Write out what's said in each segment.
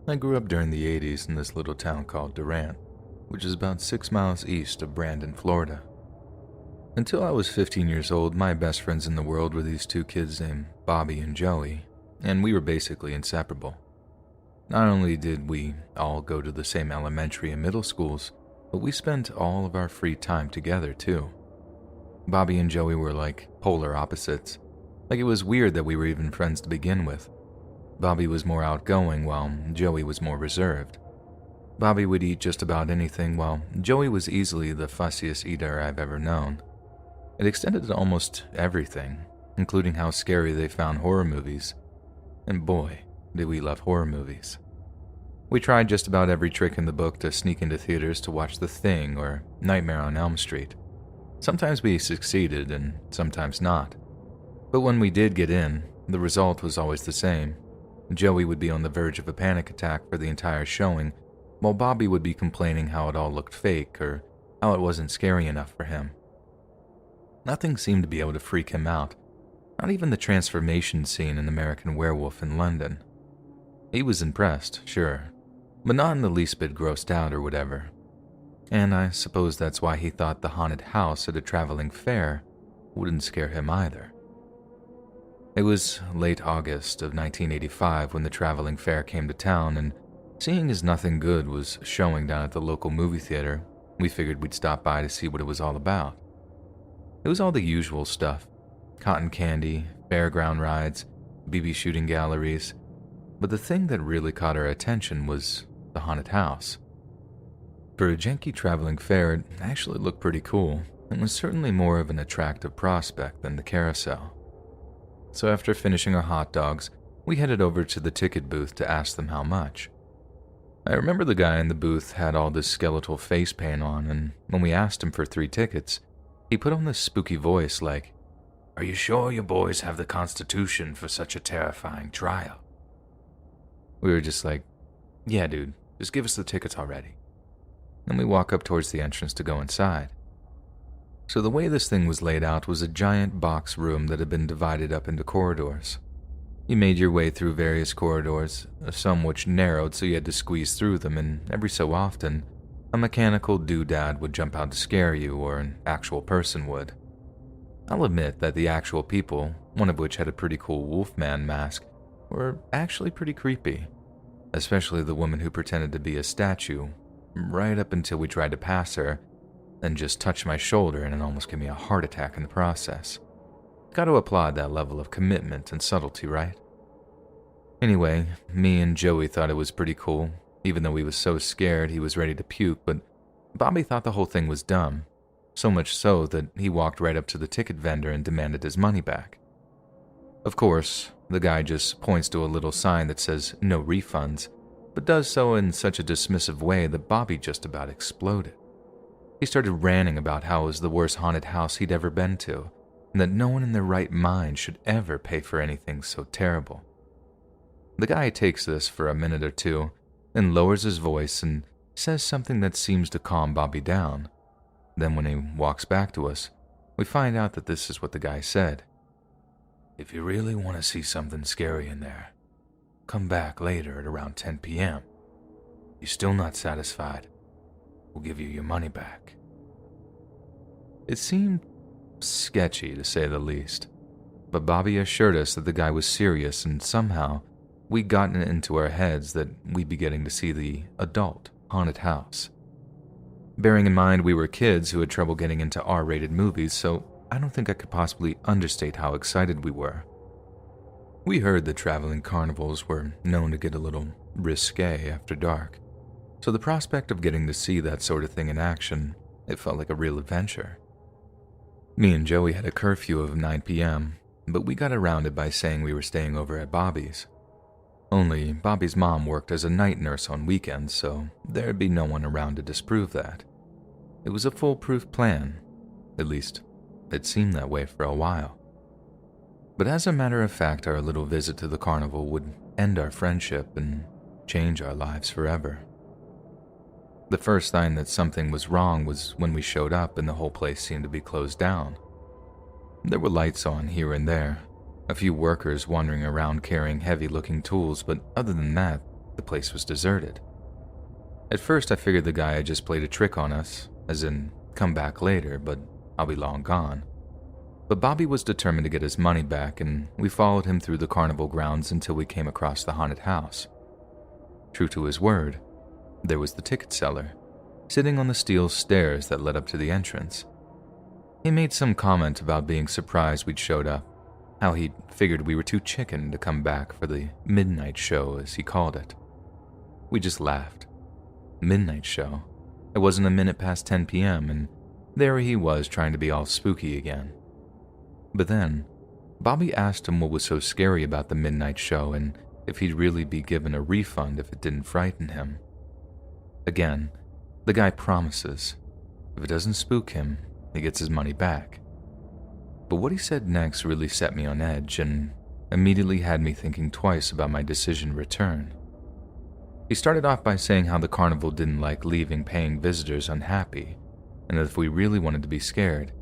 I grew up during the 80s in this little town called Durant, which is about 6 miles east of Brandon, Florida. Until I was 15 years old, my best friends in the world were these two kids named Bobby and Joey, and we were basically inseparable. Not only did we all go to the same elementary and middle schools, but we spent all of our free time together too. Bobby and Joey were like polar opposites. Like, it was weird that we were even friends to begin with. Bobby was more outgoing while Joey was more reserved. Bobby would eat just about anything while Joey was easily the fussiest eater I've ever known. It extended to almost everything, including how scary they found horror movies. And boy, did we love horror movies. We tried just about every trick in the book to sneak into theaters to watch The Thing or Nightmare on Elm Street. Sometimes we succeeded and sometimes not. But when we did get in, the result was always the same. Joey would be on the verge of a panic attack for the entire showing, while Bobby would be complaining how it all looked fake or how it wasn't scary enough for him. Nothing seemed to be able to freak him out, not even the transformation scene in American Werewolf in London. He was impressed, sure, but not in the least bit grossed out or whatever. And I suppose that's why he thought the haunted house at a traveling fair wouldn't scare him either. It was late August of 1985 when the traveling fair came to town, and seeing as nothing good was showing down at the local movie theater, we figured we'd stop by to see what it was all about. It was all the usual stuff: cotton candy, fairground rides, BB shooting galleries, but the thing that really caught our attention was the haunted house. For a janky traveling fair, it actually looked pretty cool, and was certainly more of an attractive prospect than the carousel. So after finishing our hot dogs, we headed over to the ticket booth to ask them how much. I remember the guy in the booth had all this skeletal face paint on, and when we asked him for 3 tickets, he put on this spooky voice like, "Are you sure you boys have the constitution for such a terrifying trial?" We were just like, "Yeah, dude, just give us the tickets already." Then we walk up towards the entrance to go inside. So the way this thing was laid out was a giant box room that had been divided up into corridors. You made your way through various corridors, some which narrowed so you had to squeeze through them, and every so often, a mechanical doodad would jump out to scare you, or an actual person would. I'll admit that the actual people, one of which had a pretty cool wolfman mask, were actually pretty creepy, especially the woman who pretended to be a statue, right up until we tried to pass her, then just touched my shoulder and it almost gave me a heart attack in the process. Gotta applaud that level of commitment and subtlety, right? Anyway, me and Joey thought it was pretty cool, even though he was so scared he was ready to puke, but Bobby thought the whole thing was dumb, so much so that he walked right up to the ticket vendor and demanded his money back. Of course, the guy just points to a little sign that says no refunds, but does so in such a dismissive way that Bobby just about exploded. He started ranting about how it was the worst haunted house he'd ever been to, and that no one in their right mind should ever pay for anything so terrible. The guy takes this for a minute or two, then lowers his voice and says something that seems to calm Bobby down. Then when he walks back to us, we find out that this is what the guy said. "If you really want to see something scary in there, come back later at around 10 p.m. If you're still not satisfied, we'll give you your money back." It seemed sketchy, to say the least, but Bobby assured us that the guy was serious, and somehow we'd gotten it into our heads that we'd be getting to see the adult haunted house. Bearing in mind we were kids who had trouble getting into R-rated movies, so I don't think I could possibly understate how excited we were. We heard that traveling carnivals were known to get a little risque after dark, so the prospect of getting to see that sort of thing in action, it felt like a real adventure. Me and Joey had a curfew of 9 p.m., but we got around it by saying we were staying over at Bobby's. Only Bobby's mom worked as a night nurse on weekends, so there'd be no one around to disprove that. It was a foolproof plan. At least, it seemed that way for a while. But as a matter of fact, our little visit to the carnival would end our friendship and change our lives forever. The first sign that something was wrong was when we showed up and the whole place seemed to be closed down. There were lights on here and there, a few workers wandering around carrying heavy-looking tools, but other than that, the place was deserted. At first, I figured the guy had just played a trick on us, as in, come back later, but I'll be long gone. But Bobby was determined to get his money back, and we followed him through the carnival grounds until we came across the haunted house. True to his word, there was the ticket seller, sitting on the steel stairs that led up to the entrance. He made some comment about being surprised we'd showed up, how he'd figured we were too chicken to come back for the midnight show, as he called it. We just laughed. Midnight show? It wasn't a minute past 10 p.m., and there he was trying to be all spooky again. But then, Bobby asked him what was so scary about the midnight show and if he'd really be given a refund if it didn't frighten him. Again, the guy promises if it doesn't spook him, he gets his money back. But what he said next really set me on edge and immediately had me thinking twice about my decision to return. He started off by saying how the carnival didn't like leaving paying visitors unhappy, and that if we really wanted to be scared,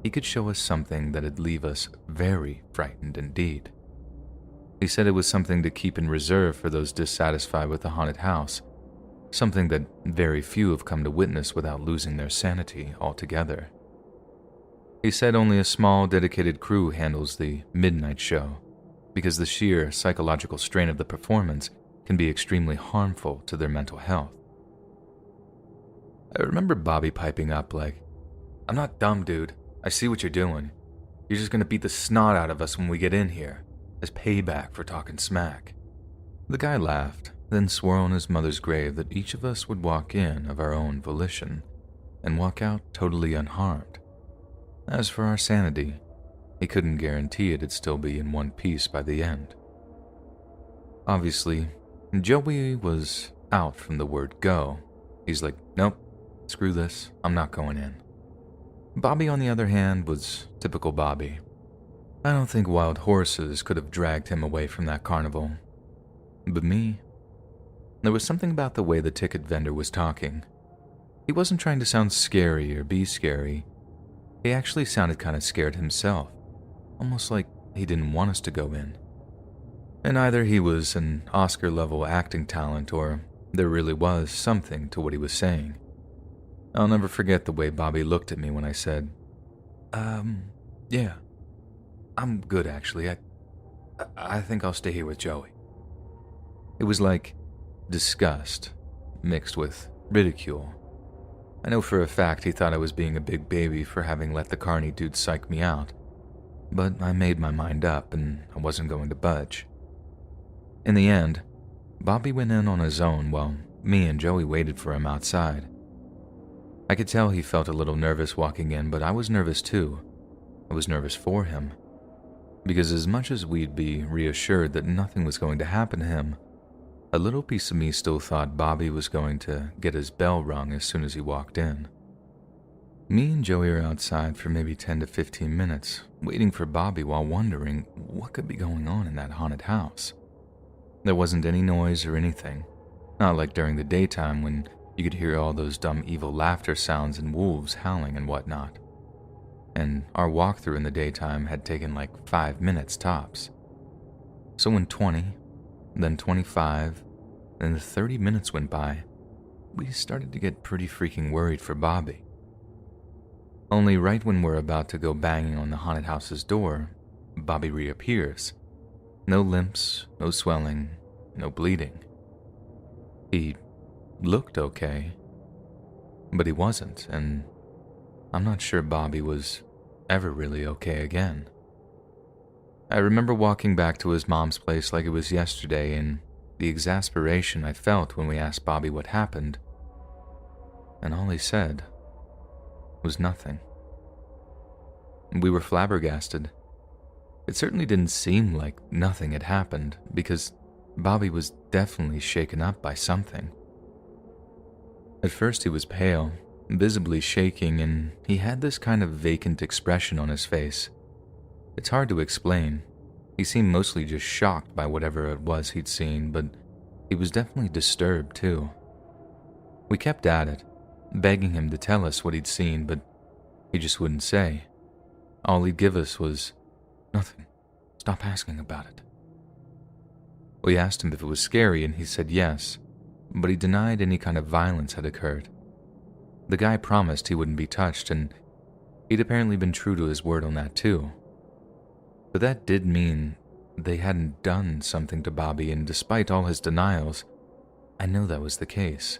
he could show us something that'd leave us very frightened indeed. He said it was something to keep in reserve for those dissatisfied with the haunted house, something that very few have come to witness without losing their sanity altogether. He said only a small, dedicated crew handles the midnight show, because the sheer psychological strain of the performance can be extremely harmful to their mental health. I remember Bobby piping up like, "I'm not dumb, dude. I see what you're doing. You're just gonna beat the snot out of us when we get in here, as payback for talking smack." The guy laughed, then swore on his mother's grave that each of us would walk in of our own volition and walk out totally unharmed. As for our sanity, he couldn't guarantee it'd still be in one piece by the end. Obviously, Joey was out from the word go. He's like, "Nope, screw this, I'm not going in." Bobby, on the other hand, was typical Bobby. I don't think wild horses could have dragged him away from that carnival. But me? There was something about the way the ticket vendor was talking. He wasn't trying to sound scary or be scary. He actually sounded kind of scared himself, almost like he didn't want us to go in. And either he was an Oscar-level acting talent or there really was something to what he was saying. I'll never forget the way Bobby looked at me when I said, yeah, I'm good actually. I think I'll stay here with Joey." It was like disgust mixed with ridicule. I know for a fact he thought I was being a big baby for having let the carny dude psych me out, but I made my mind up and I wasn't going to budge. In the end, Bobby went in on his own while me and Joey waited for him outside. I could tell he felt a little nervous walking in, but I was nervous too. I was nervous for him. Because as much as we'd be reassured that nothing was going to happen to him, a little piece of me still thought Bobby was going to get his bell rung as soon as he walked in. Me and Joey are outside for maybe 10 to 15 minutes, waiting for Bobby while wondering what could be going on in that haunted house. There wasn't any noise or anything, not like during the daytime when you could hear all those dumb evil laughter sounds and wolves howling and whatnot. And our walkthrough in the daytime had taken like 5 minutes tops. So when 20, then 25, then 30 minutes went by, we started to get pretty freaking worried for Bobby. Only right when we're about to go banging on the haunted house's door, Bobby reappears. No limps, no swelling, no bleeding. He looked okay, but he wasn't, and I'm not sure Bobby was ever really okay again. I remember walking back to his mom's place like it was yesterday and the exasperation I felt when we asked Bobby what happened, and all he said was nothing. We were flabbergasted. It certainly didn't seem like nothing had happened because Bobby was definitely shaken up by something. At first he was pale, visibly shaking, and he had this kind of vacant expression on his face. It's hard to explain. He seemed mostly just shocked by whatever it was he'd seen, but he was definitely disturbed too. We kept at it, begging him to tell us what he'd seen, but he just wouldn't say. All he'd give us was, "Nothing. Stop asking about it." We asked him if it was scary and he said yes, but he denied any kind of violence had occurred. The guy promised he wouldn't be touched, and he'd apparently been true to his word on that too. But that did mean they hadn't done something to Bobby, and despite all his denials, I know that was the case.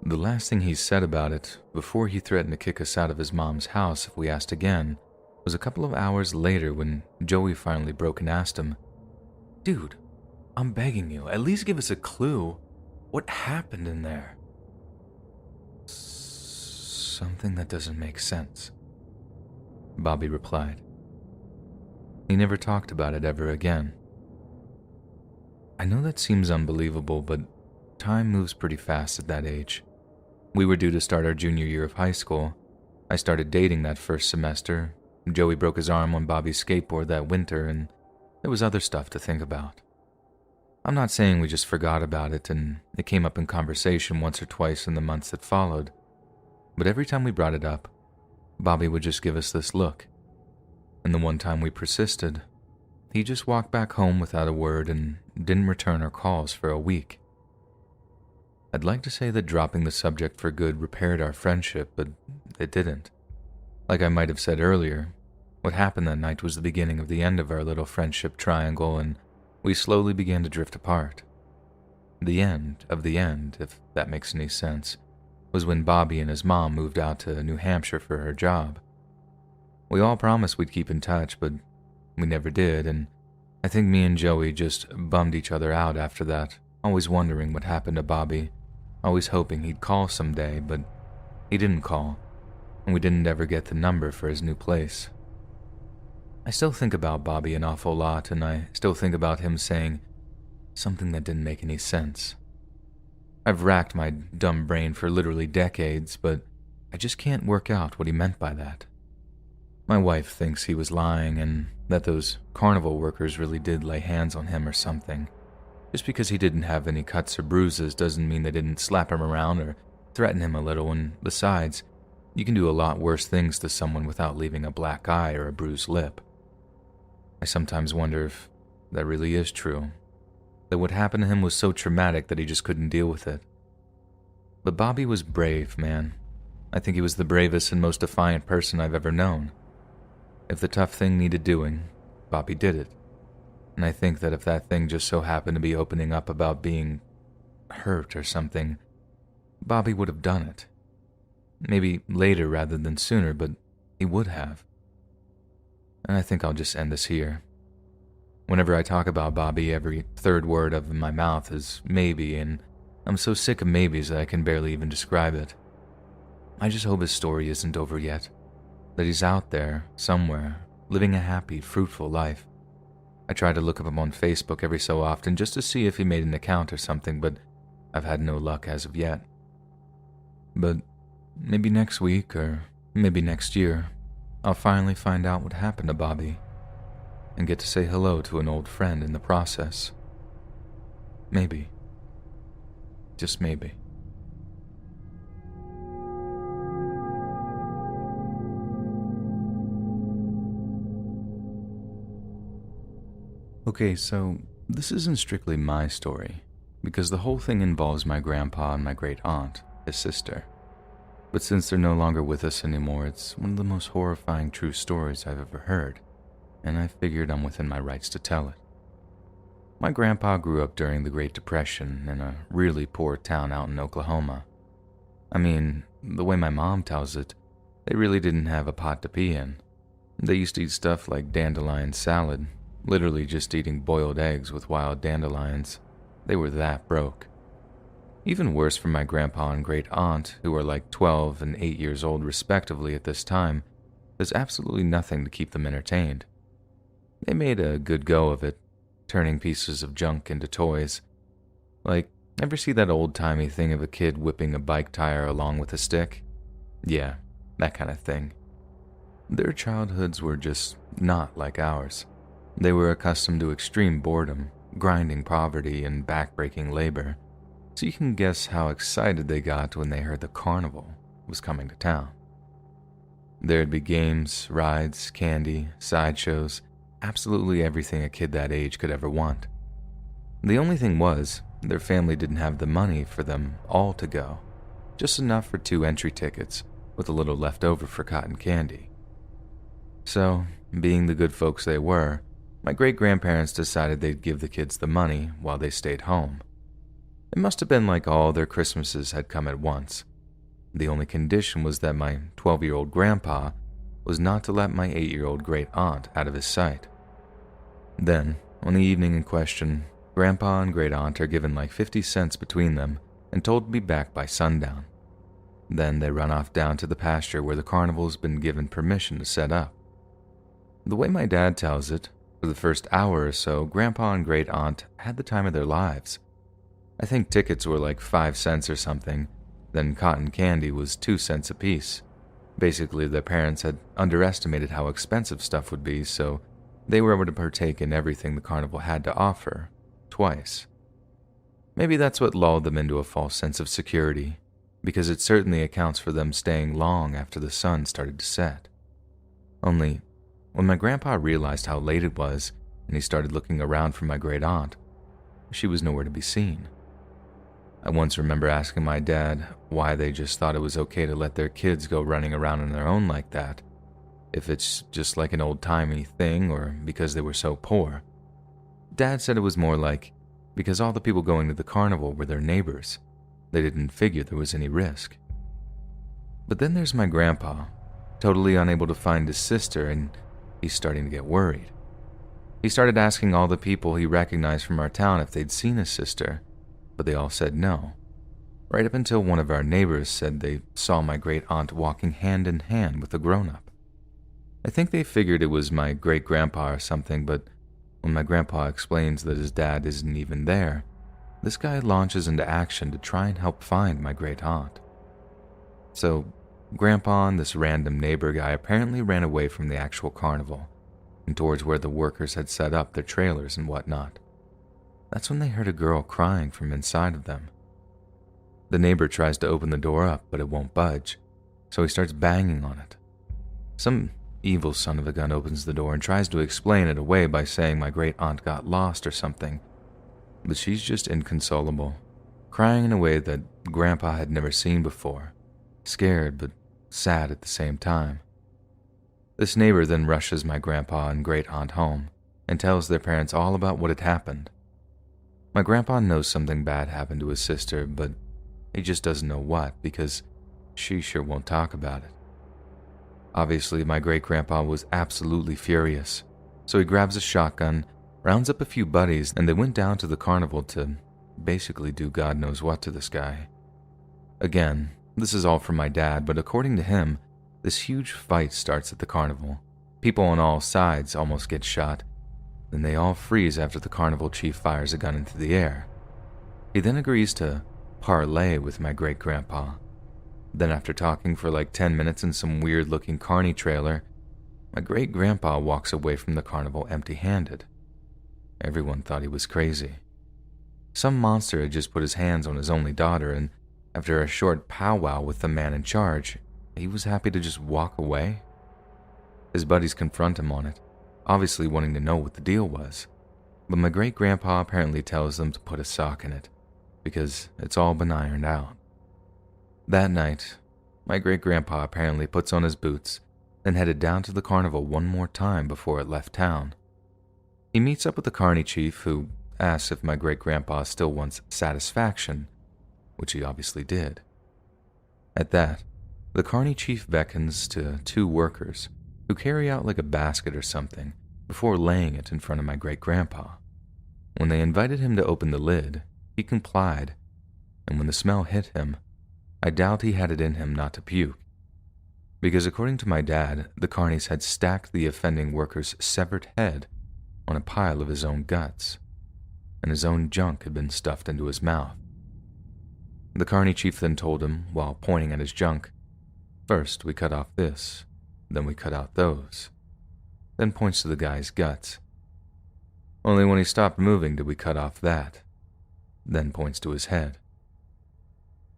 The last thing he said about it, before he threatened to kick us out of his mom's house if we asked again, was a couple of hours later when Joey finally broke and asked him, "Dude, I'm begging you, at least give us a clue. What happened in there?" "Something that doesn't make sense," Bobby replied. He never talked about it ever again. I know that seems unbelievable, but time moves pretty fast at that age. We were due to start our junior year of high school. I started dating that first semester. Joey broke his arm on Bobby's skateboard that winter, and there was other stuff to think about. I'm not saying we just forgot about it and it came up in conversation once or twice in the months that followed, but every time we brought it up, Bobby would just give us this look. And the one time we persisted, he just walked back home without a word and didn't return our calls for a week. I'd like to say that dropping the subject for good repaired our friendship, but it didn't. Like I might have said earlier, what happened that night was the beginning of the end of our little friendship triangle, and we slowly began to drift apart. The end of the end, if that makes any sense, was when Bobby and his mom moved out to New Hampshire for her job. We all promised we'd keep in touch, but we never did, and I think me and Joey just bummed each other out after that, always wondering what happened to Bobby, always hoping he'd call someday, but he didn't call, and we didn't ever get the number for his new place. I still think about Bobby an awful lot, and I still think about him saying something that didn't make any sense. I've racked my dumb brain for literally decades, but I just can't work out what he meant by that. My wife thinks he was lying and that those carnival workers really did lay hands on him or something. Just because he didn't have any cuts or bruises doesn't mean they didn't slap him around or threaten him a little, and besides, you can do a lot worse things to someone without leaving a black eye or a bruised lip. I sometimes wonder if that really is true, that what happened to him was so traumatic that he just couldn't deal with it. But Bobby was brave, man. I think he was the bravest and most defiant person I've ever known. If the tough thing needed doing, Bobby did it. And I think that if that thing just so happened to be opening up about being hurt or something, Bobby would have done it. Maybe later rather than sooner, but he would have. And I think I'll just end this here. Whenever I talk about Bobby, every third word of my mouth is maybe, and I'm so sick of maybes that I can barely even describe it. I just hope his story isn't over yet, that he's out there, somewhere, living a happy, fruitful life. I try to look up him on Facebook every so often just to see if he made an account or something, but I've had no luck as of yet. But maybe next week, or maybe next year, I'll finally find out what happened to Bobby and get to say hello to an old friend in the process. Maybe. Just maybe. Okay, so this isn't strictly my story, because the whole thing involves my grandpa and my great aunt, his sister. But since they're no longer with us anymore, it's one of the most horrifying true stories I've ever heard, and I figured I'm within my rights to tell it. My grandpa grew up during the Great Depression in a really poor town out in Oklahoma. I mean, the way my mom tells it, they really didn't have a pot to pee in. They used to eat stuff like dandelion salad, literally just eating boiled eggs with wild dandelions. They were that broke. Even worse for my grandpa and great aunt, who were like 12 and 8 years old respectively at this time, there's absolutely nothing to keep them entertained. They made a good go of it, turning pieces of junk into toys. Like, ever see that old-timey thing of a kid whipping a bike tire along with a stick? Yeah, that kind of thing. Their childhoods were just not like ours. They were accustomed to extreme boredom, grinding poverty, and back-breaking labor, so you can guess how excited they got when they heard the Carnival was coming to town. There'd be games, rides, candy, sideshows, absolutely everything a kid that age could ever want. The only thing was, their family didn't have the money for them all to go, just enough for 2 entry tickets, with a little left over for cotton candy. So, being the good folks they were, my great-grandparents decided they'd give the kids the money while they stayed home. It must have been like all their Christmases had come at once. The only condition was that my 12-year-old grandpa was not to let my 8-year-old great-aunt out of his sight. Then, on the evening in question, Grandpa and great-aunt are given like 50 cents between them and told to be back by sundown. Then they run off down to the pasture where the carnival's been given permission to set up. The way my dad tells it, for the first hour or so, Grandpa and great-aunt had the time of their lives. I think tickets were like 5 cents or something, then cotton candy was 2 cents apiece. Basically, their parents had underestimated how expensive stuff would be, so they were able to partake in everything the carnival had to offer, twice. Maybe that's what lulled them into a false sense of security, because it certainly accounts for them staying long after the sun started to set. Only, when my grandpa realized how late it was and he started looking around for my great-aunt, she was nowhere to be seen. I once remember asking my dad why they just thought it was okay to let their kids go running around on their own like that, if it's just like an old-timey thing or because they were so poor. Dad said it was more like because all the people going to the carnival were their neighbors. They didn't figure there was any risk. But then there's my grandpa, totally unable to find his sister, and he's starting to get worried. He started asking all the people he recognized from our town if they'd seen his sister, but they all said no, right up until one of our neighbors said they saw my great-aunt walking hand in hand with a grown-up. I think they figured it was my great-grandpa or something, but when my grandpa explains that his dad isn't even there, this guy launches into action to try and help find my great-aunt. So, Grandpa and this random neighbor guy apparently ran away from the actual carnival and towards where the workers had set up their trailers and whatnot. That's when they heard a girl crying from inside of them. The neighbor tries to open the door up, but it won't budge, so he starts banging on it. Some evil son of a gun opens the door and tries to explain it away by saying my great-aunt got lost or something, but she's just inconsolable, crying in a way that Grandpa had never seen before, scared but sad at the same time. This neighbor then rushes my grandpa and great-aunt home and tells their parents all about what had happened. My grandpa knows something bad happened to his sister, but he just doesn't know what because she sure won't talk about it. Obviously, my great-grandpa was absolutely furious, so he grabs a shotgun, rounds up a few buddies, and they went down to the carnival to basically do God knows what to this guy. Again, this is all from my dad, but according to him, this huge fight starts at the carnival. People on all sides almost get shot, then they all freeze after the carnival chief fires a gun into the air. He then agrees to parlay with my great-grandpa. Then after talking for like 10 minutes in some weird-looking carny trailer, my great-grandpa walks away from the carnival empty-handed. Everyone thought he was crazy. Some monster had just put his hands on his only daughter, and after a short powwow with the man in charge, he was happy to just walk away. His buddies confront him on it, obviously wanting to know what the deal was, but my great-grandpa apparently tells them to put a sock in it, because it's all been ironed out. That night, my great-grandpa apparently puts on his boots, then headed down to the carnival one more time before it left town. He meets up with the carny chief, who asks if my great-grandpa still wants satisfaction, which he obviously did. At that, the carny chief beckons to 2 workers, who carry out like a basket or something, before laying it in front of my great-grandpa. When they invited him to open the lid, he complied, and when the smell hit him, I doubt he had it in him not to puke. Because according to my dad, the carnies had stacked the offending worker's severed head on a pile of his own guts, and his own junk had been stuffed into his mouth. The carny chief then told him, while pointing at his junk, "First we cut off this, then we cut out those," then points to the guy's guts. Only when he stopped moving did we cut off that, then points to his head.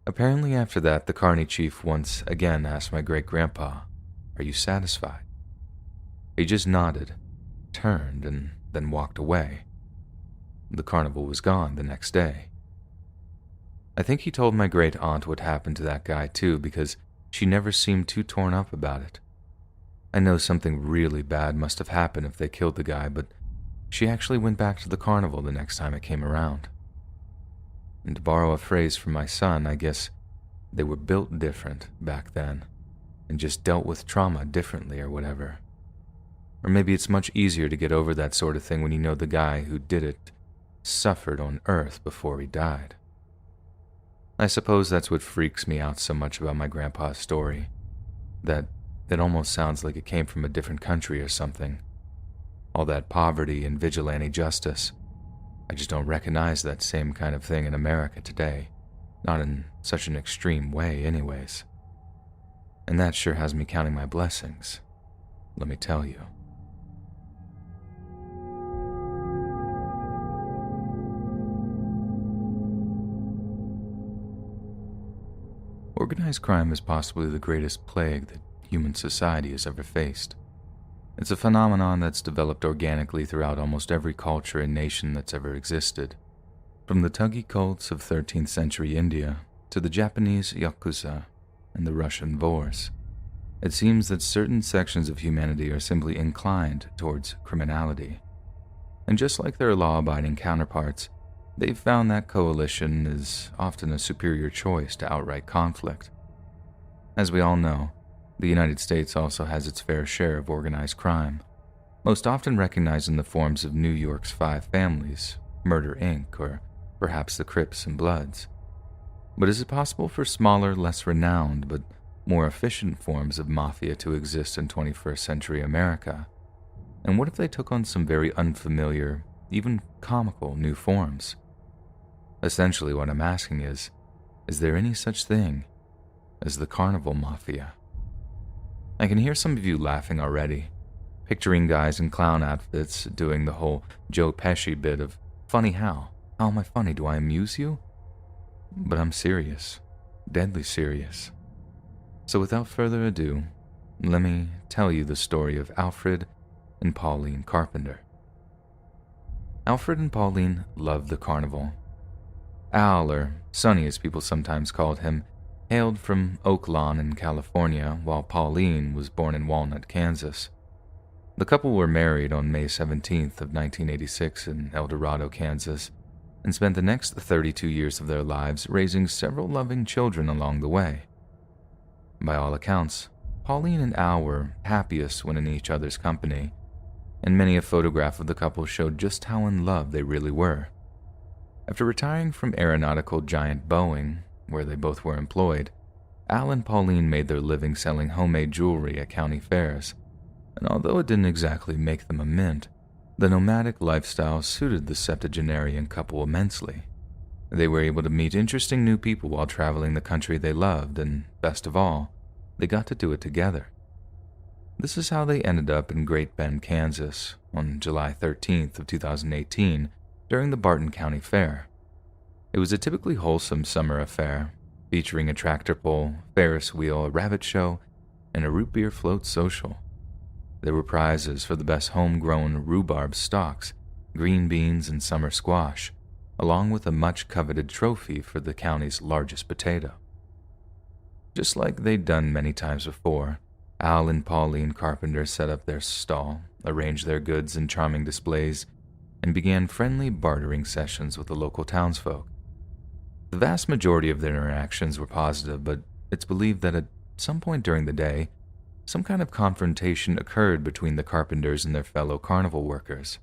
Apparently after that, the carny chief once again asked my great-grandpa, "Are you satisfied?" He just nodded, turned, and then walked away. the carnival was gone the next day. I think he told my great aunt what happened to that guy too, because she never seemed too torn up about it. I know something really bad must have happened if they killed the guy, but she actually went back to the carnival the next time it came around. And to borrow a phrase from my son, I guess they were built different back then, and just dealt with trauma differently or whatever. Or maybe it's much easier to get over that sort of thing when you know the guy who did it suffered on Earth before he died. I suppose that's what freaks me out so much about my grandpa's story, that it almost sounds like it came from a different country or something. All that poverty and vigilante justice. I just don't recognize that same kind of thing in America today, not in such an extreme way anyways. And that sure has me counting my blessings, let me tell you. Organized crime is possibly the greatest plague that human society has ever faced. It's a phenomenon that's developed organically throughout almost every culture and nation that's ever existed, from the Thuggee cults of 13th century India to the Japanese Yakuza and the Russian Vors. It seems that certain sections of humanity are simply inclined towards criminality. And just like their law-abiding counterparts, they've found that coalition is often a superior choice to outright conflict. As we all know, the United States also has its fair share of organized crime, most often recognized in the forms of New York's Five Families, Murder, Inc., or perhaps the Crips and Bloods. But is it possible for smaller, less renowned, but more efficient forms of mafia to exist in 21st century America? And what if they took on some very unfamiliar, even comical new forms? Essentially what I'm asking is there any such thing as the Carnival Mafia? I can hear some of you laughing already, picturing guys in clown outfits doing the whole Joe Pesci bit of, funny how? How am I funny? Do I amuse you? But I'm serious, deadly serious. So without further ado, let me tell you the story of Alfred and Pauline Carpenter. Alfred and Pauline loved the carnival. Al, or Sonny as people sometimes called him, hailed from Oak Lawn in California, while Pauline was born in Walnut, Kansas. The couple were married on May 17th of 1986 in El Dorado, Kansas, and spent the next 32 years of their lives raising several loving children along the way. By all accounts, Pauline and Al were happiest when in each other's company, and many a photograph of the couple showed just how in love they really were. After retiring from aeronautical giant Boeing, where they both were employed, Al and Pauline made their living selling homemade jewelry at county fairs, and although it didn't exactly make them a mint, the nomadic lifestyle suited the septuagenarian couple immensely. They were able to meet interesting new people while traveling the country they loved, and best of all, they got to do it together. This is how they ended up in Great Bend, Kansas, on July 13th of 2018 during the Barton County Fair. It was a typically wholesome summer affair, featuring a tractor pull, Ferris wheel, a rabbit show, and a root beer float social. There were prizes for the best homegrown rhubarb stalks, green beans, and summer squash, along with a much-coveted trophy for the county's largest potato. Just like they'd done many times before, Al and Pauline Carpenter set up their stall, arranged their goods in charming displays, and began friendly bartering sessions with the local townsfolk. The vast majority of their interactions were positive, but it's believed that at some point during the day, some kind of confrontation occurred between the Carpenters and their fellow carnival workers.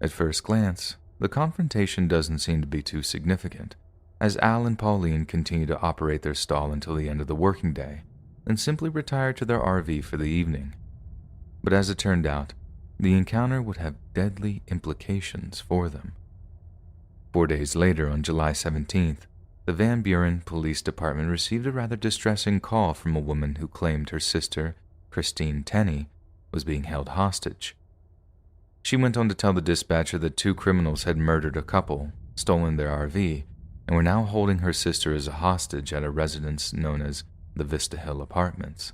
At first glance, the confrontation doesn't seem to be too significant, as Al and Pauline continue to operate their stall until the end of the working day, and simply retire to their RV for the evening. But as it turned out, the encounter would have deadly implications for them. 4 days later, on July 17th, the Van Buren Police Department received a rather distressing call from a woman who claimed her sister, Christine Tenney, was being held hostage. She went on to tell the dispatcher that 2 criminals had murdered a couple, stolen their RV, and were now holding her sister as a hostage at a residence known as the Vista Hill Apartments.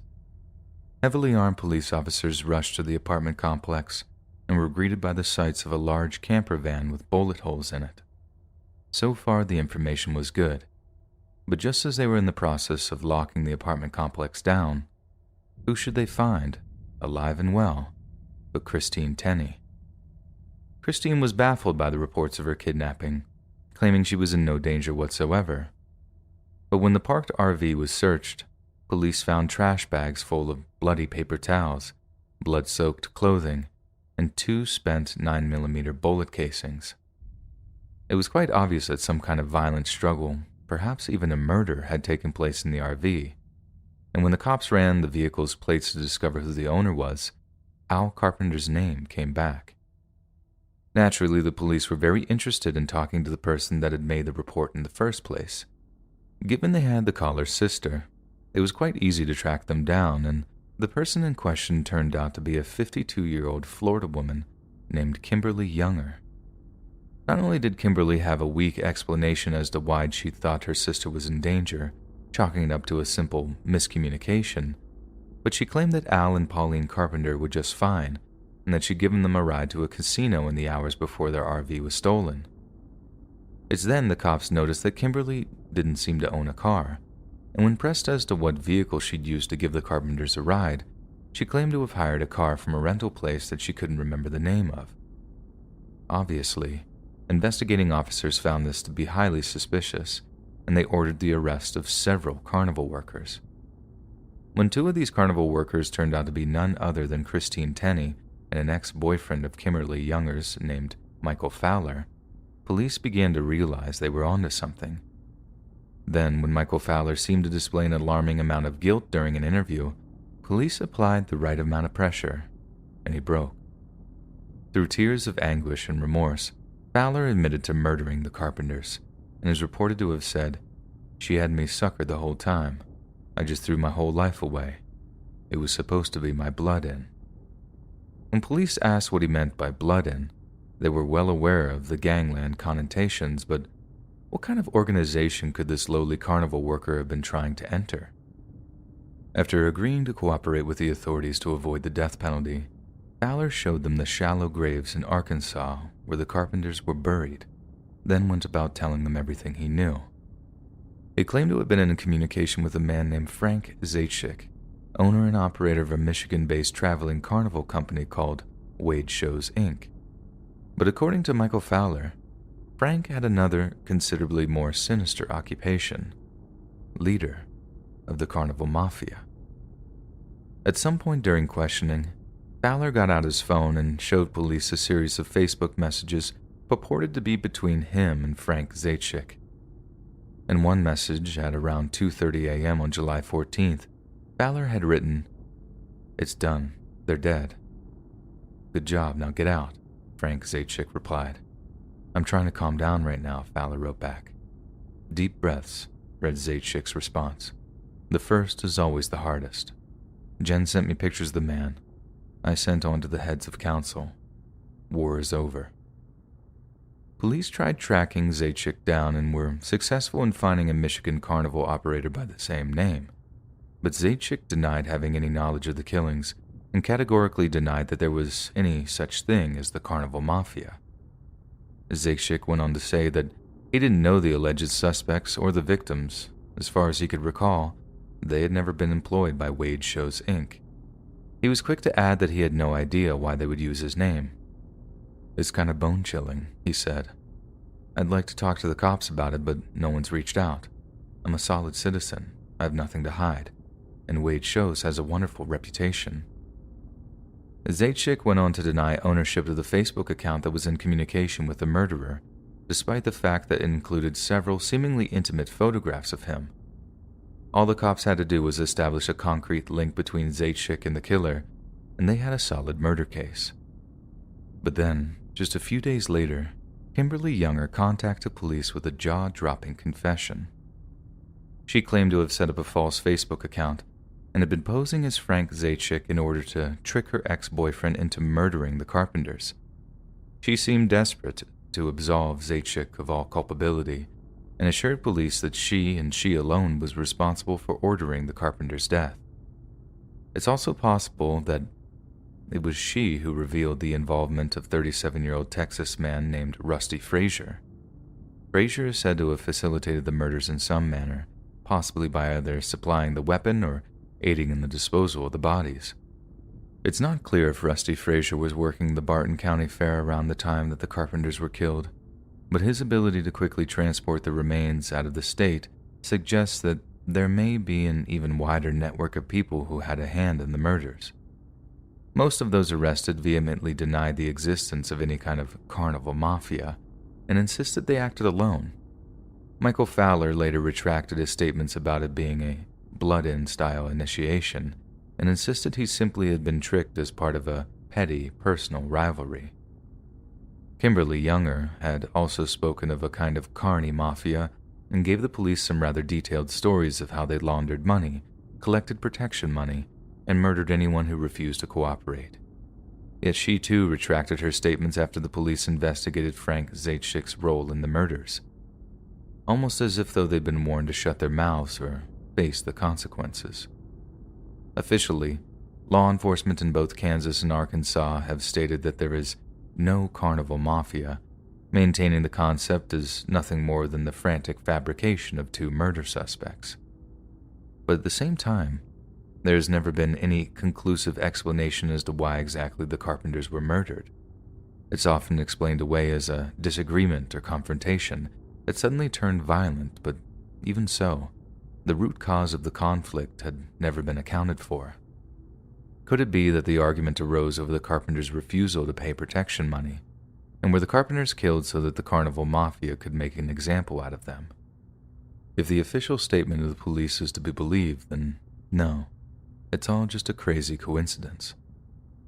Heavily armed police officers rushed to the apartment complex, and were greeted by the sights of a large camper van with bullet holes in it. So far, the information was good, but just as they were in the process of locking the apartment complex down, who should they find, alive and well, but Christine Tenney. Christine was baffled by the reports of her kidnapping, claiming she was in no danger whatsoever. But when the parked RV was searched, police found trash bags full of bloody paper towels, blood-soaked clothing, and 2 spent 9mm bullet casings. It was quite obvious that some kind of violent struggle, perhaps even a murder, had taken place in the RV, and when the cops ran the vehicle's plates to discover who the owner was, Al Carpenter's name came back. Naturally, the police were very interested in talking to the person that had made the report in the first place. Given they had the caller's sister, it was quite easy to track them down, and the person in question turned out to be a 52-year-old Florida woman named Kimberly Younger. Not only did Kimberly have a weak explanation as to why she thought her sister was in danger, chalking it up to a simple miscommunication, but she claimed that Al and Pauline Carpenter were just fine, and that she'd given them a ride to a casino in the hours before their RV was stolen. It's then the cops noticed that Kimberly didn't seem to own a car, and when pressed as to what vehicle she'd used to give the Carpenters a ride, she claimed to have hired a car from a rental place that she couldn't remember the name of. Obviously, investigating officers found this to be highly suspicious, and they ordered the arrest of several Carnival workers. When 2 of these Carnival workers turned out to be none other than Christine Tenney and an ex-boyfriend of Kimberly Younger's named Michael Fowler, police began to realize they were onto something. Then, when Michael Fowler seemed to display an alarming amount of guilt during an interview, police applied the right amount of pressure, and he broke. Through tears of anguish and remorse, Fowler admitted to murdering the Carpenters, and is reported to have said, "She had me suckered the whole time. I just threw my whole life away. It was supposed to be my blood in." When police asked what he meant by blood in, they were well aware of the gangland connotations, but what kind of organization could this lowly carnival worker have been trying to enter? After agreeing to cooperate with the authorities to avoid the death penalty, Fowler showed them the shallow graves in Arkansas where the Carpenters were buried, then went about telling them everything he knew. He claimed to have been in communication with a man named Frank Zaitchik, owner and operator of a Michigan-based traveling carnival company called Wade Shows, Inc. But according to Michael Fowler, Frank had another, considerably more sinister occupation: leader of the Carnival Mafia. At some point during questioning, Fowler got out his phone and showed police a series of Facebook messages purported to be between him and Frank Zaitchik. In one message at around 2:30 a.m. on July 14th, Fowler had written, "It's done. They're dead." "Good job, now get out," Frank Zaitchik replied. "I'm trying to calm down right now," Fowler wrote back. "Deep breaths," read Zaitchik's response. "The first is always the hardest. Jen sent me pictures of the man. I sent on to the heads of council. War is over." Police tried tracking Zaitchik down and were successful in finding a Michigan carnival operator by the same name, but Zaitchik denied having any knowledge of the killings and categorically denied that there was any such thing as the Carnival Mafia. Zaitchik went on to say that he didn't know the alleged suspects or the victims. As far as he could recall, they had never been employed by Wade Shows, Inc. He was quick to add that he had no idea why they would use his name. "It's kind of bone-chilling," he said. "I'd like to talk to the cops about it, but no one's reached out. I'm a solid citizen. I have nothing to hide. And Wade Shows has a wonderful reputation." Zaitchik went on to deny ownership of the Facebook account that was in communication with the murderer, despite the fact that it included several seemingly intimate photographs of him. All the cops had to do was establish a concrete link between Zaitchik and the killer, and they had a solid murder case. But then, just a few days later, Kimberly Younger contacted police with a jaw-dropping confession. She claimed to have set up a false Facebook account and had been posing as Frank Zaitchik in order to trick her ex-boyfriend into murdering the Carpenters. She seemed desperate to absolve Zaitchik of all culpability and assured police that she and she alone was responsible for ordering the Carpenters' death. It's also possible that it was she who revealed the involvement of 37-year-old Texas man named Rusty Frazier. Frazier is said to have facilitated the murders in some manner, possibly by either supplying the weapon or aiding in the disposal of the bodies. It's not clear if Rusty Frazier was working the Barton County Fair around the time that the Carpenters were killed, but his ability to quickly transport the remains out of the state suggests that there may be an even wider network of people who had a hand in the murders. Most of those arrested vehemently denied the existence of any kind of carnival mafia and insisted they acted alone. Michael Fowler later retracted his statements about it being a blood-in style initiation and insisted he simply had been tricked as part of a petty personal rivalry. Kimberly Younger had also spoken of a kind of carny mafia and gave the police some rather detailed stories of how they laundered money, collected protection money, and murdered anyone who refused to cooperate. Yet she too retracted her statements after the police investigated Frank Zaitchik's role in the murders, almost as if though they'd been warned to shut their mouths or face the consequences. Officially, law enforcement in both Kansas and Arkansas have stated that there is no carnival mafia, maintaining the concept as nothing more than the frantic fabrication of two murder suspects. But at the same time, there has never been any conclusive explanation as to why exactly the Carpenters were murdered. It's often explained away as a disagreement or confrontation that suddenly turned violent, but even so, the root cause of the conflict had never been accounted for. Could it be that the argument arose over the Carpenters' refusal to pay protection money, and were the Carpenters killed so that the Carnival Mafia could make an example out of them? If the official statement of the police is to be believed, then no, it's all just a crazy coincidence.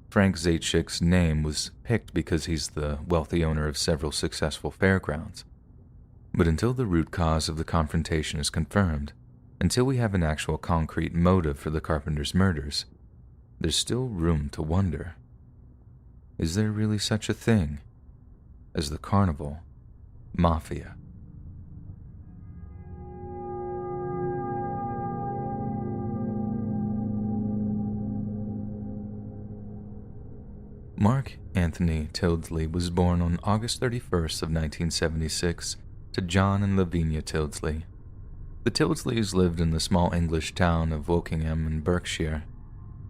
Frank Zaitchik's name was picked because he's the wealthy owner of several successful fairgrounds. But until the root cause of the confrontation is confirmed, until we have an actual concrete motive for the Carpenters' murders, there's still room to wonder. Is there really such a thing as the Carnival Mafia? Mark Anthony Tildesley was born on August 31st of 1976 to John and Lavinia Tildesley. The Tildesleys lived in the small English town of Wokingham in Berkshire,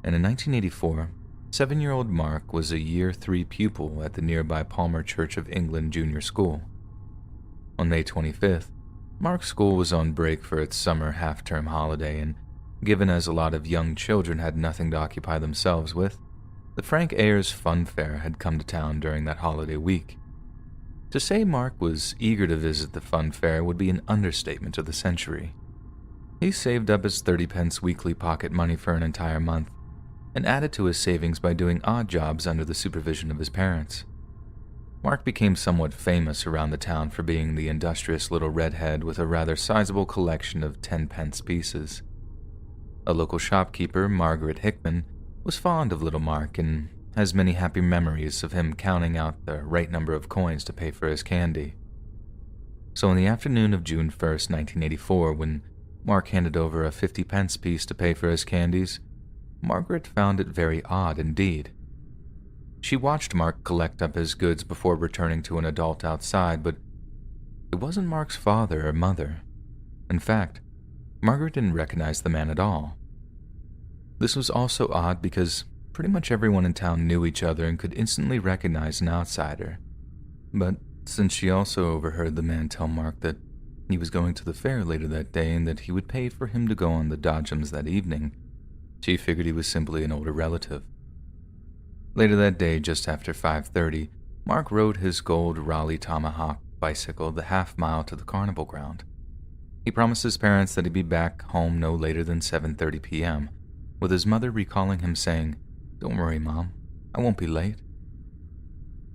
and in 1984, 7-year-old Mark was a Year 3 pupil at the nearby Palmer Church of England Junior School. On May 25th, Mark's school was on break for its summer half-term holiday, and given as a lot of young children had nothing to occupy themselves with, the Frank Ayers Fun Fair had come to town during that holiday week. To say Mark was eager to visit the fun fair would be an understatement of the century. He saved up his 30-pence weekly pocket money for an entire month, and added to his savings by doing odd jobs under the supervision of his parents. Mark became somewhat famous around the town for being the industrious little redhead with a rather sizable collection of 10-pence pieces. A local shopkeeper, Margaret Hickman, was fond of little Mark and has many happy memories of him counting out the right number of coins to pay for his candy. So on the afternoon of June 1st, 1984, when Mark handed over a 50-pence piece to pay for his candies, Margaret found it very odd indeed. She watched Mark collect up his goods before returning to an adult outside, but it wasn't Mark's father or mother. In fact, Margaret didn't recognize the man at all. This was also odd because pretty much everyone in town knew each other and could instantly recognize an outsider. But since she also overheard the man tell Mark that he was going to the fair later that day and that he would pay for him to go on the dodgems that evening, she figured he was simply an older relative. Later that day, just after 5:30, Mark rode his gold Raleigh Tomahawk bicycle the half-mile to the carnival ground. He promised his parents that he'd be back home no later than 7:30 p.m., with his mother recalling him saying, "Don't worry, Mom, I won't be late."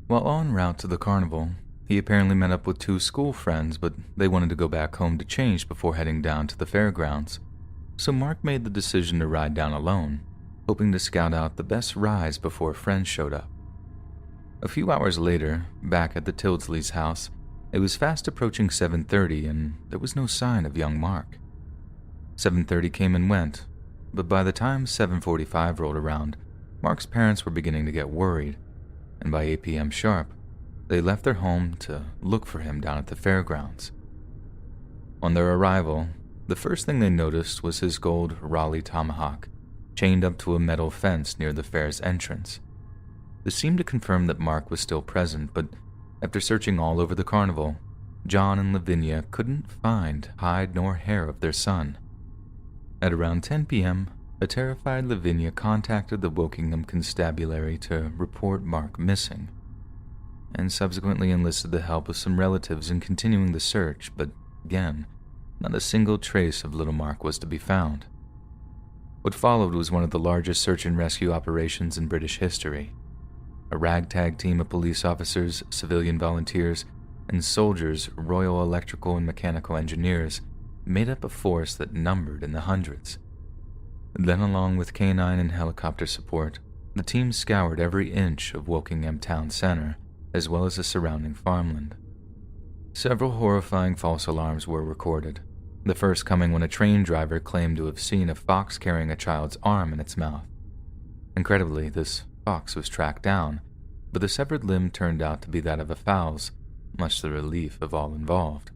While en route to the carnival, he apparently met up with two school friends, but they wanted to go back home to change before heading down to the fairgrounds. So Mark made the decision to ride down alone, hoping to scout out the best rides before friends showed up. A few hours later, back at the Tildesleys' house, it was fast approaching 7:30 and there was no sign of young Mark. 7:30 came and went, but by the time 7:45 rolled around, Mark's parents were beginning to get worried, and by 8 p.m. sharp, they left their home to look for him down at the fairgrounds. On their arrival, the first thing they noticed was his gold Raleigh tomahawk chained up to a metal fence near the fair's entrance. This seemed to confirm that Mark was still present, but after searching all over the carnival, John and Lavinia couldn't find hide nor hair of their son. At around 10 p.m., a terrified Lavinia contacted the Wokingham Constabulary to report Mark missing, and subsequently enlisted the help of some relatives in continuing the search, but again, not a single trace of little Mark was to be found. What followed was one of the largest search and rescue operations in British history. A ragtag team of police officers, civilian volunteers, and soldiers, Royal Electrical and Mechanical Engineers, made up a force that numbered in the hundreds. Then, along with canine and helicopter support, the team scoured every inch of Wokingham town center, as well as the surrounding farmland. Several horrifying false alarms were recorded, the first coming when a train driver claimed to have seen a fox carrying a child's arm in its mouth. Incredibly, this fox was tracked down, but the severed limb turned out to be that of a fowl's, much to the relief of all involved.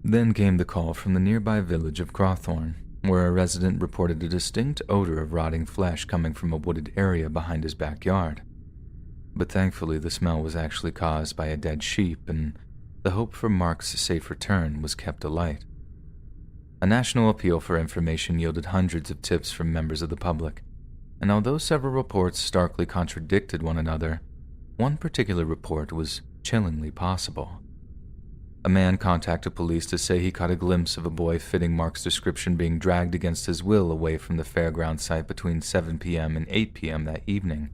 Then came the call from the nearby village of Crawthorne, where a resident reported a distinct odor of rotting flesh coming from a wooded area behind his backyard. But thankfully, the smell was actually caused by a dead sheep, and the hope for Mark's safe return was kept alight. A national appeal for information yielded hundreds of tips from members of the public, and although several reports starkly contradicted one another, one particular report was chillingly possible. A man contacted police to say he caught a glimpse of a boy fitting Mark's description being dragged against his will away from the fairground site between 7 p.m. and 8 p.m. that evening.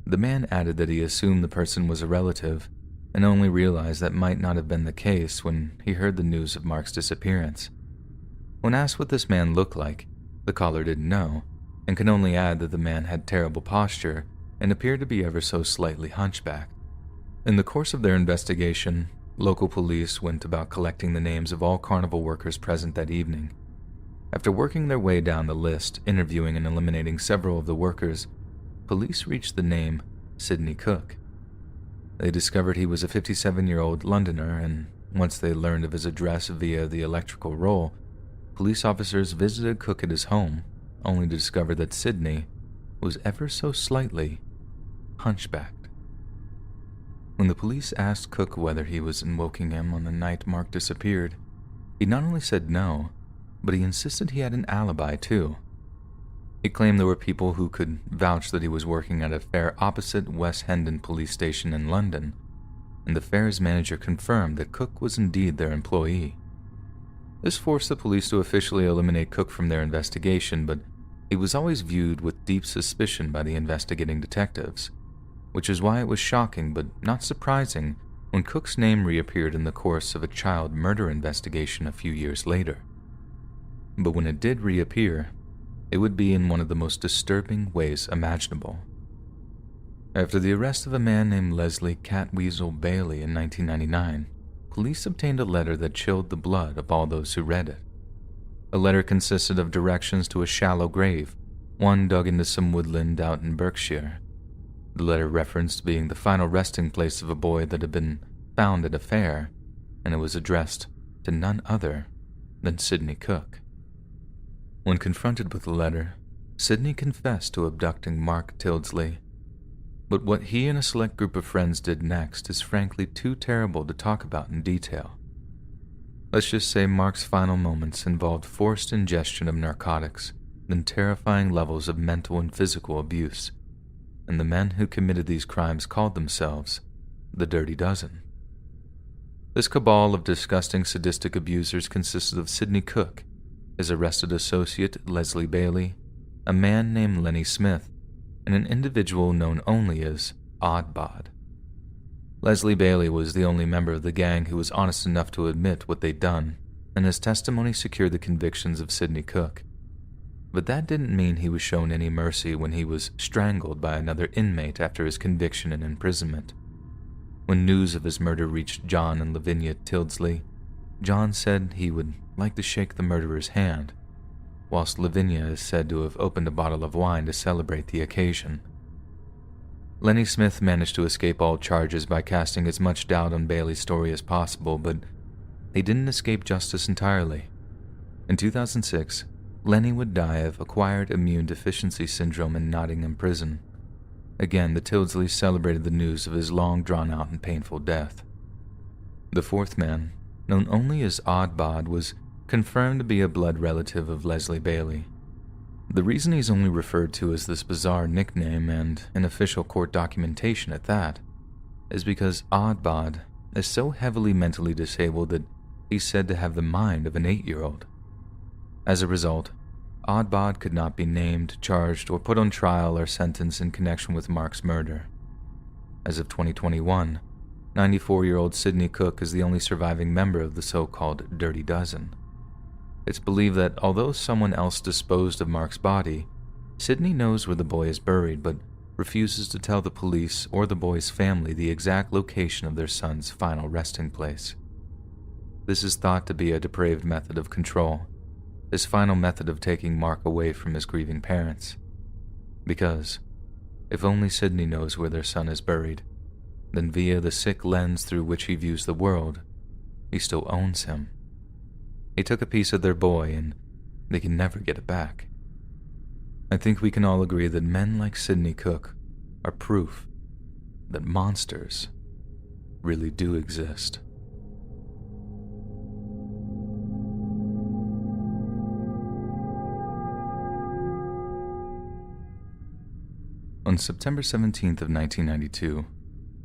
The man added that he assumed the person was a relative, and only realized that might not have been the case when he heard the news of Mark's disappearance. When asked what this man looked like, the caller didn't know, and could only add that the man had terrible posture and appeared to be ever so slightly hunchbacked. In the course of their investigation, local police went about collecting the names of all carnival workers present that evening. After working their way down the list, interviewing and eliminating several of the workers, police reached the name Sidney Cook. They discovered he was a 57-year-old Londoner, and once they learned of his address via the electrical roll, police officers visited Cook at his home, only to discover that Sidney was ever so slightly hunchbacked. When the police asked Cook whether he was in Wokingham on the night Mark disappeared, he not only said no, but he insisted he had an alibi too. He claimed there were people who could vouch that he was working at a fair opposite West Hendon police station in London, and the fair's manager confirmed that Cook was indeed their employee. This forced the police to officially eliminate Cook from their investigation, but he was always viewed with deep suspicion by the investigating detectives, which is why it was shocking but not surprising when Cook's name reappeared in the course of a child murder investigation a few years later. But when it did reappear, it would be in one of the most disturbing ways imaginable. After the arrest of a man named Leslie Catweasel Bailey in 1999, police obtained a letter that chilled the blood of all those who read it. The letter consisted of directions to a shallow grave, one dug into some woodland out in Berkshire. The letter referenced being the final resting place of a boy that had been found at a fair, and it was addressed to none other than Sidney Cook. When confronted with the letter, Sidney confessed to abducting Mark Tildesley. But what he and a select group of friends did next is frankly too terrible to talk about in detail. Let's just say Mark's final moments involved forced ingestion of narcotics, then terrifying levels of mental and physical abuse, and the men who committed these crimes called themselves the Dirty Dozen. This cabal of disgusting sadistic abusers consisted of Sidney Cook, his arrested associate Leslie Bailey, a man named Lenny Smith, and an individual known only as Odd Bod. Leslie Bailey was the only member of the gang who was honest enough to admit what they'd done, and his testimony secured the convictions of Sidney Cook. But that didn't mean he was shown any mercy when he was strangled by another inmate after his conviction and imprisonment. When news of his murder reached John and Lavinia Tildesley, John said he would like to shake the murderer's hand, whilst Lavinia is said to have opened a bottle of wine to celebrate the occasion. Lenny Smith managed to escape all charges by casting as much doubt on Bailey's story as possible, but he didn't escape justice entirely. In 2006, Lenny would die of acquired immune deficiency syndrome in Nottingham prison. Again, the Tildsleys celebrated the news of his long drawn-out and painful death. The fourth man, known only as Odd Bod, was confirmed to be a blood relative of Leslie Bailey. The reason he's only referred to as this bizarre nickname, and in official court documentation at that, is because Odd Bod is so heavily mentally disabled that he's said to have the mind of an 8-year-old. As a result, Odd Bod could not be named, charged, or put on trial or sentenced in connection with Mark's murder. As of 2021, 94-year-old Sidney Cook is the only surviving member of the so-called Dirty Dozen. It's believed that although someone else disposed of Mark's body, Sidney knows where the boy is buried but refuses to tell the police or the boy's family the exact location of their son's final resting place. This is thought to be a depraved method of control, his final method of taking Mark away from his grieving parents. Because, if only Sidney knows where their son is buried, then via the sick lens through which he views the world, he still owns him. He took a piece of their boy, and they can never get it back. I think we can all agree that men like Sidney Cook are proof that monsters really do exist. On September 17th of 1992,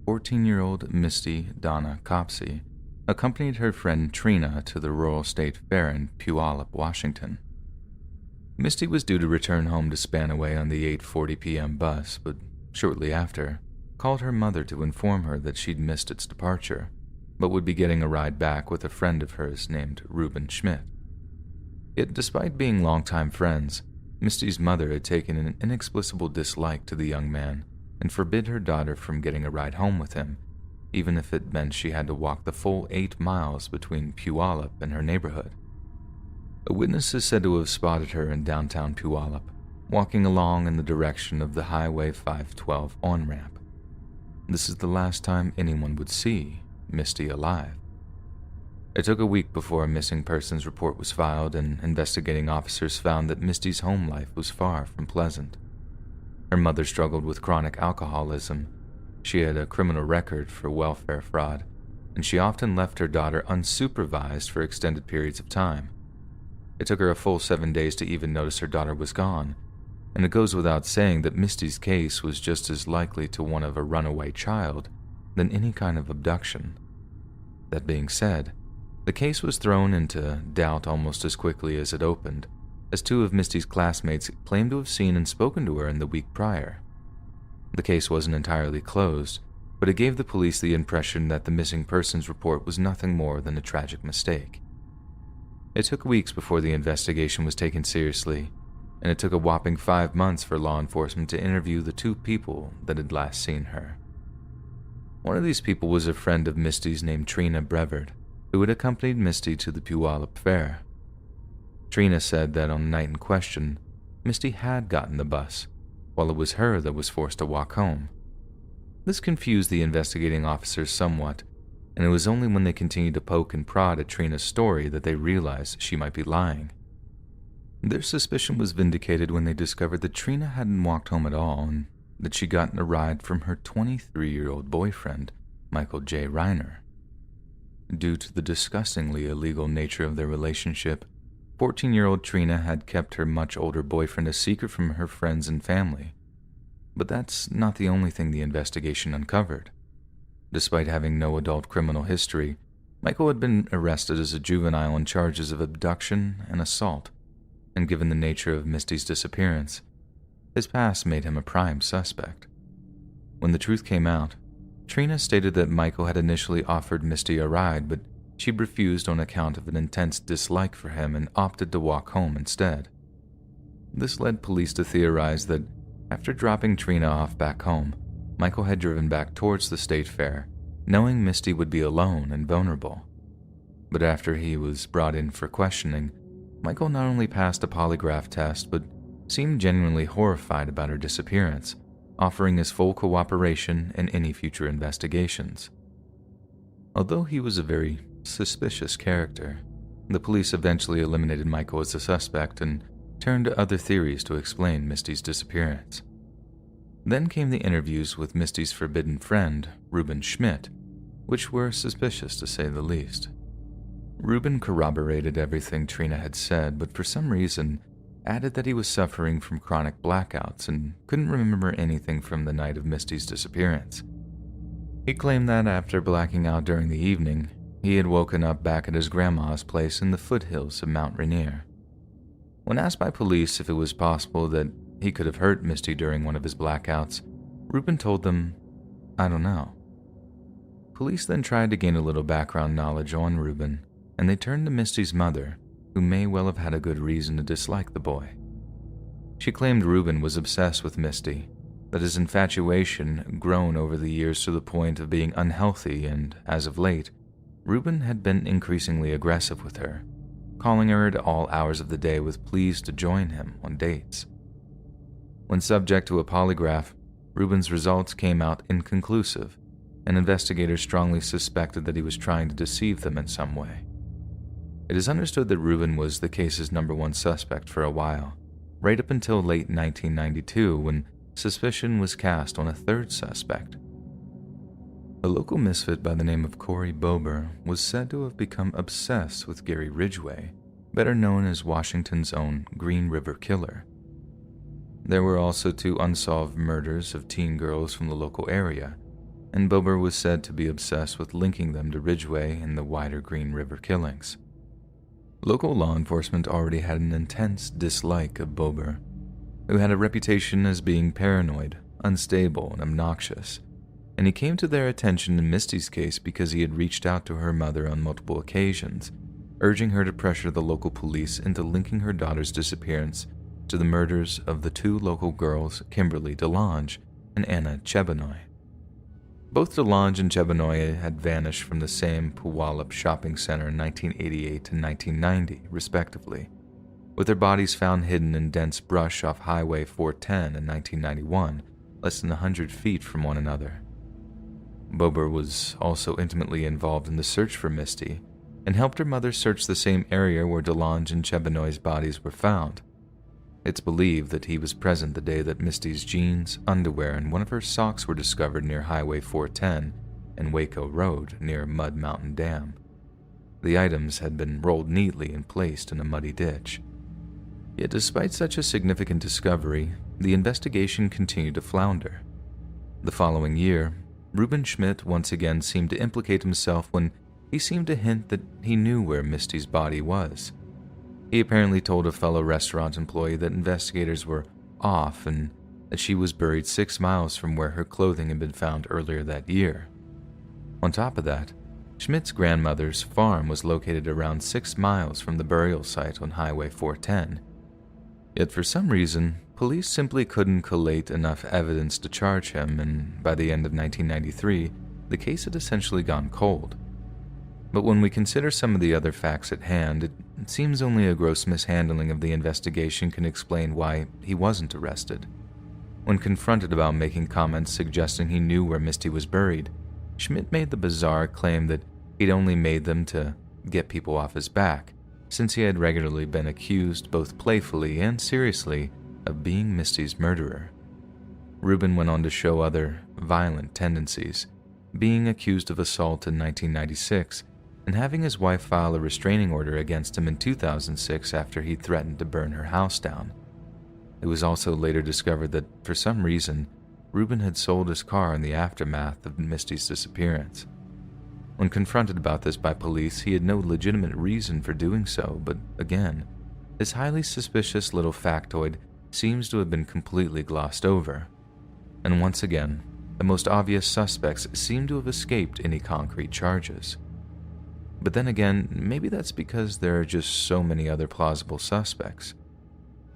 14-year-old Misty Donna Copsey accompanied her friend Trina to the Rural State Fair in Puyallup, Washington. Misty was due to return home to Spanaway on the 8:40 p.m. bus, but shortly after, called her mother to inform her that she'd missed its departure, but would be getting a ride back with a friend of hers named Reuben Schmidt. Yet despite being longtime friends, Misty's mother had taken an inexplicable dislike to the young man and forbid her daughter from getting a ride home with him, even if it meant she had to walk the full 8 miles between Puyallup and her neighborhood. A witness is said to have spotted her in downtown Puyallup, walking along in the direction of the Highway 512 on-ramp. This is the last time anyone would see Misty alive. It took a week before a missing persons report was filed, and investigating officers found that Misty's home life was far from pleasant. Her mother struggled with chronic alcoholism. She had a criminal record for welfare fraud, and she often left her daughter unsupervised for extended periods of time. It took her a full 7 days to even notice her daughter was gone, and it goes without saying that Misty's case was just as likely to one of a runaway child than any kind of abduction. That being said, the case was thrown into doubt almost as quickly as it opened, as 2 of Misty's classmates claimed to have seen and spoken to her in the week prior. The case wasn't entirely closed, but it gave the police the impression that the missing persons report was nothing more than a tragic mistake. It took weeks before the investigation was taken seriously, and it took a whopping 5 months for law enforcement to interview the 2 people that had last seen her. One of these people was a friend of Misty's named Trina Brevard, who had accompanied Misty to the Puyallup Fair. Trina said that on the night in question, Misty had gotten the bus, while it was her that was forced to walk home. This confused the investigating officers somewhat, and it was only when they continued to poke and prod at Trina's story that they realized she might be lying. Their suspicion was vindicated when they discovered that Trina hadn't walked home at all, and that she'd gotten a ride from her 23-year-old boyfriend, Michael J. Reiner. Due to the disgustingly illegal nature of their relationship, 14-year-old Trina had kept her much older boyfriend a secret from her friends and family. But that's not the only thing the investigation uncovered. Despite having no adult criminal history, Michael had been arrested as a juvenile on charges of abduction and assault, and given the nature of Misty's disappearance, his past made him a prime suspect. When the truth came out, Trina stated that Michael had initially offered Misty a ride, but she refused on account of an intense dislike for him and opted to walk home instead. This led police to theorize that after dropping Trina off back home, Michael had driven back towards the state fair, knowing Misty would be alone and vulnerable. But after he was brought in for questioning, Michael not only passed a polygraph test, but seemed genuinely horrified about her disappearance, offering his full cooperation in any future investigations. Although he was a very suspicious character, the police eventually eliminated Michael as a suspect and turned to other theories to explain Misty's disappearance. Then came the interviews with Misty's forbidden friend, Reuben Schmidt, which were suspicious to say the least. Reuben corroborated everything Trina had said, but for some reason added that he was suffering from chronic blackouts and couldn't remember anything from the night of Misty's disappearance. He claimed that after blacking out during the evening, he had woken up back at his grandma's place in the foothills of Mount Rainier. When asked by police if it was possible that he could have hurt Misty during one of his blackouts, Reuben told them, "I don't know." Police then tried to gain a little background knowledge on Reuben, and they turned to Misty's mother, who may well have had a good reason to dislike the boy. She claimed Reuben was obsessed with Misty, that his infatuation had grown over the years to the point of being unhealthy, and as of late, Reuben had been increasingly aggressive with her, calling her at all hours of the day with pleas to join him on dates. When subject to a polygraph, Reuben's results came out inconclusive, and investigators strongly suspected that he was trying to deceive them in some way. It is understood that Reuben was the case's #1 suspect for a while, right up until late 1992 when suspicion was cast on a third suspect. A local misfit by the name of Corey Bober was said to have become obsessed with Gary Ridgway, better known as Washington's own Green River Killer. There were also 2 unsolved murders of teen girls from the local area, and Bober was said to be obsessed with linking them to Ridgway and the wider Green River killings. Local law enforcement already had an intense dislike of Bober, who had a reputation as being paranoid, unstable, and obnoxious, and he came to their attention in Misty's case because he had reached out to her mother on multiple occasions, urging her to pressure the local police into linking her daughter's disappearance to the murders of the 2 local girls, Kimberly DeLonge and Anna Chebanoy. Both DeLonge and Chebanoy had vanished from the same Puyallup shopping center in 1988 and 1990, respectively, with their bodies found hidden in dense brush off Highway 410 in 1991, less than 100 feet from one another. Bober was also intimately involved in the search for Misty and helped her mother search the same area where DeLonge and Chebanoy's bodies were found. It's believed that he was present the day that Misty's jeans, underwear, and one of her socks were discovered near Highway 410 and Waco Road near Mud Mountain Dam. The items had been rolled neatly and placed in a muddy ditch. Yet despite such a significant discovery, the investigation continued to flounder. The following year, Reuben Schmidt once again seemed to implicate himself when he seemed to hint that he knew where Misty's body was. He apparently told a fellow restaurant employee that investigators were off and that she was buried 6 miles from where her clothing had been found earlier that year. On top of that, Schmidt's grandmother's farm was located around 6 miles from the burial site on Highway 410. Yet for some reason, police simply couldn't collate enough evidence to charge him, and by the end of 1993, the case had essentially gone cold. But when we consider some of the other facts at hand, it seems only a gross mishandling of the investigation can explain why he wasn't arrested. When confronted about making comments suggesting he knew where Misty was buried, Schmidt made the bizarre claim that he'd only made them to get people off his back, since he had regularly been accused both playfully and seriously of being Misty's murderer. Reuben went on to show other violent tendencies, being accused of assault in 1996 and having his wife file a restraining order against him in 2006 after he threatened to burn her house down. It was also later discovered that, for some reason, Reuben had sold his car in the aftermath of Misty's disappearance. When confronted about this by police, he had no legitimate reason for doing so, but again, this highly suspicious little factoid seems to have been completely glossed over. And once again, the most obvious suspects seem to have escaped any concrete charges. But then again, maybe that's because there are just so many other plausible suspects.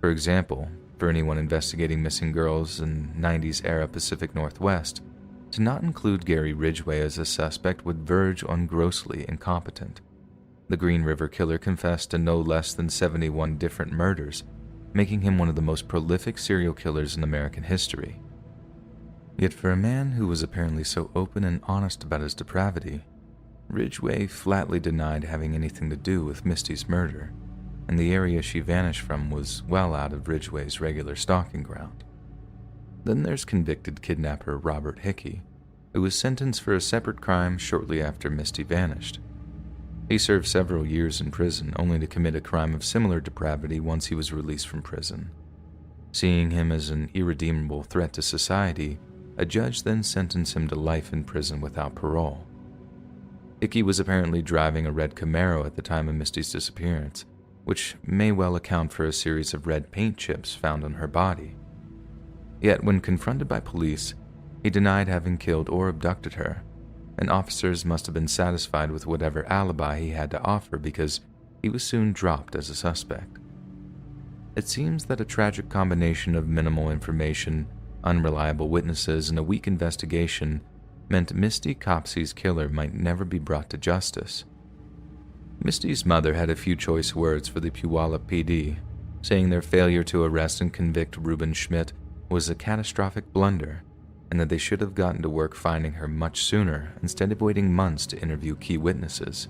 For example, for anyone investigating missing girls in 90s-era Pacific Northwest, to not include Gary Ridgway as a suspect would verge on grossly incompetent. The Green River Killer confessed to no less than 71 different murders, making him one of the most prolific serial killers in American history. Yet for a man who was apparently so open and honest about his depravity, Ridgway flatly denied having anything to do with Misty's murder, and the area she vanished from was well out of Ridgway's regular stalking ground. Then there's convicted kidnapper Robert Hickey, who was sentenced for a separate crime shortly after Misty vanished. He served several years in prison only to commit a crime of similar depravity once he was released from prison. Seeing him as an irredeemable threat to society, a judge then sentenced him to life in prison without parole. Hickey was apparently driving a red Camaro at the time of Misty's disappearance, which may well account for a series of red paint chips found on her body. Yet when confronted by police, he denied having killed or abducted her, and officers must have been satisfied with whatever alibi he had to offer because he was soon dropped as a suspect. It seems that a tragic combination of minimal information, unreliable witnesses, and a weak investigation meant Misty Copsey's killer might never be brought to justice. Misty's mother had a few choice words for the Puyallup PD, saying their failure to arrest and convict Reuben Schmidt was a catastrophic blunder, and that they should have gotten to work finding her much sooner instead of waiting months to interview key witnesses.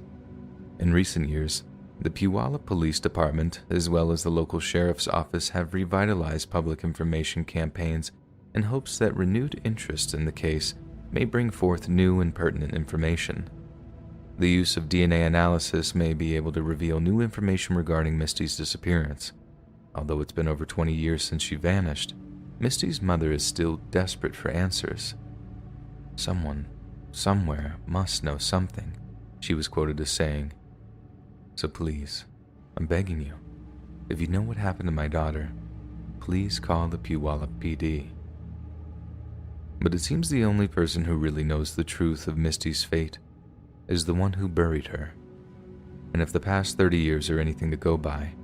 In recent years, the Puyallup Police Department, as well as the local sheriff's office, have revitalized public information campaigns in hopes that renewed interest in the case may bring forth new and pertinent information. The use of DNA analysis may be able to reveal new information regarding Misty's disappearance. Although it's been over 20 years since she vanished, Misty's mother is still desperate for answers. Someone, somewhere, must know something, she was quoted as saying. So please, I'm begging you, if you know what happened to my daughter, please call the Puyallup PD. But it seems the only person who really knows the truth of Misty's fate is the one who buried her. And if the past 30 years are anything to go by,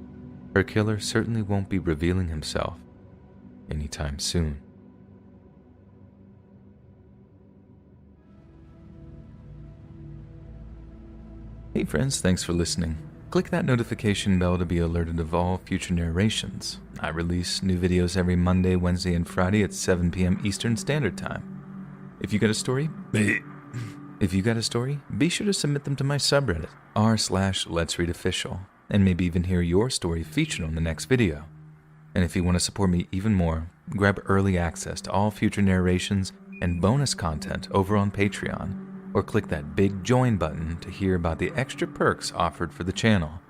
her killer certainly won't be revealing himself anytime soon. Hey friends, thanks for listening. Click that notification bell to be alerted of all future narrations. I release new videos every Monday, Wednesday, and Friday at 7 p.m. Eastern Standard Time. If you got a story, be sure to submit them to my subreddit, r/Let'sReadOfficial, and maybe even hear your story featured on the next video. And if you want to support me even more, grab early access to all future narrations and bonus content over on Patreon, or click that big join button to hear about the extra perks offered for the channel.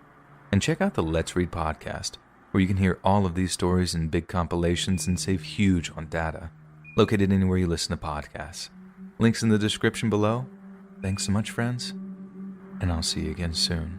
And check out the Let's Read podcast, where you can hear all of these stories in big compilations and save huge on data, located anywhere you listen to podcasts. Links in the description below. Thanks so much, friends, and I'll see you again soon.